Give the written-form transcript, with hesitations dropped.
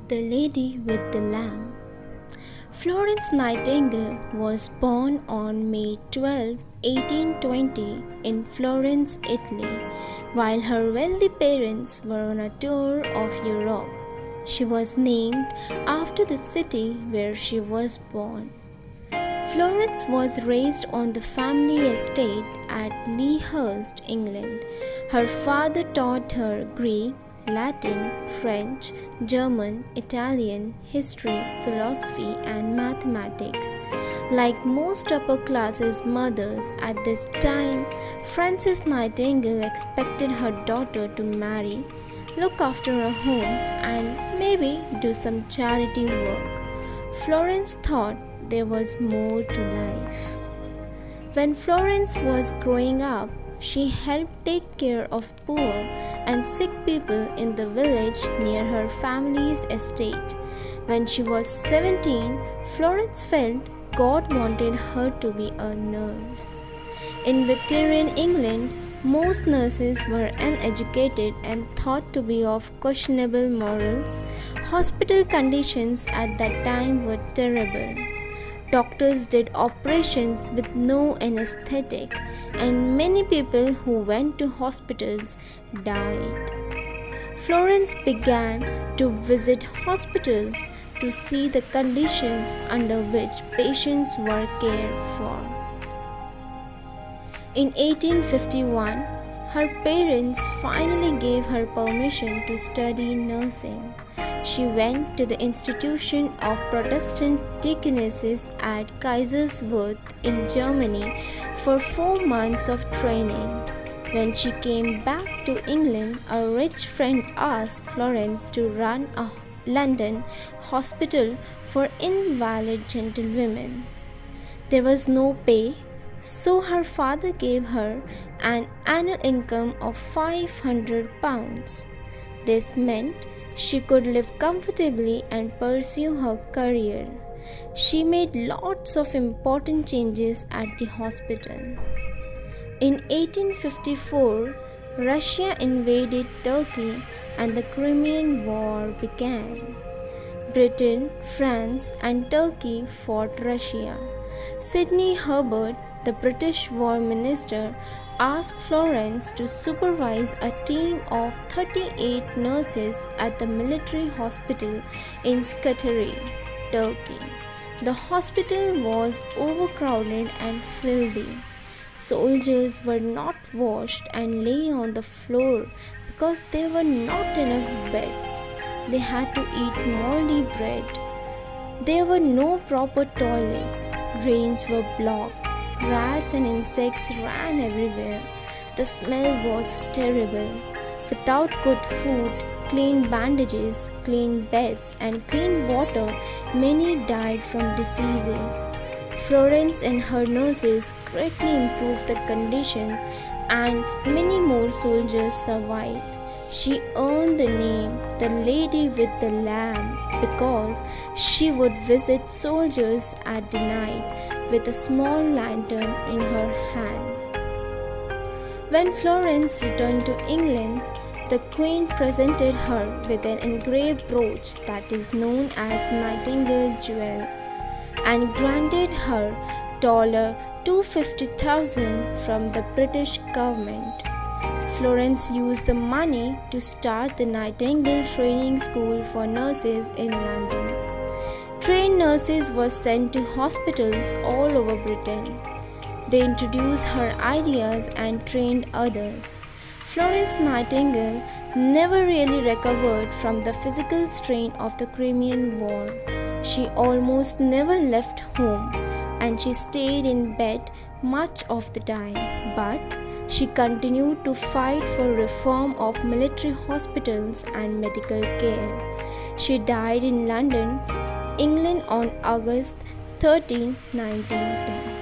The Lady with the Lamb. Florence Nightingale was born on May 12, 1820 in Florence, Italy, while her wealthy parents were on a tour of Europe. She was named after the city where she was born. Florence was raised on the family estate at Lea Hurst, England. Her father taught her Greek, Latin, French, German, Italian, history, philosophy, and mathematics. Like most upper classes mothers at this time, Florence Nightingale expected her daughter to marry, look after a home, and maybe do some charity work. Florence thought there was more to life. When Florence was growing up, she helped take care of poor and sick people in the village near her family's estate. When she was 17, Florence felt God wanted her to be a nurse. In Victorian England, most nurses were uneducated and thought to be of questionable morals. Hospital conditions at that time were terrible. Doctors did operations with no anesthetic, and many people who went to hospitals died. Florence began to visit hospitals to see the conditions under which patients were cared for. In 1851, her parents finally gave her permission to study nursing. She went to the institution of Protestant deaconesses at Kaiserswerth in Germany for 4 months of training. When she came back to England, a rich friend asked Florence to run a London hospital for invalid gentlewomen. There was no pay, so her father gave her an annual income of £500. This meant she could live comfortably and pursue her career. She made lots of important changes at the hospital. In 1854, Russia invaded Turkey and the Crimean War began. Britain, France, and Turkey fought Russia. Sidney Herbert, the British War Minister, asked Florence to supervise a team of 38 nurses at the military hospital in Scutari, Turkey. The hospital was overcrowded and filthy. Soldiers were not washed and lay on the floor because there were not enough beds. They had to eat moldy bread. There were no proper toilets. Drains were blocked. Rats and insects ran everywhere. The smell was terrible. Without good food, clean bandages, clean beds, and clean water, many died from diseases. Florence and her nurses greatly improved the conditions, and many more soldiers survived. She earned the name the Lady with the Lamb because she would visit soldiers at the night with a small lantern in her hand. When Florence returned to England, the Queen presented her with an engraved brooch that is known as Nightingale Jewel and granted her $250,000 from the British government. Florence used the money to start the Nightingale Training School for Nurses in London. Trained nurses were sent to hospitals all over Britain. They introduced her ideas and trained others. Florence Nightingale never really recovered from the physical strain of the Crimean War. She almost never left home, and she stayed in bed much of the time, but she continued to fight for reform of military hospitals and medical care. She died in London, England on August 13, 1910.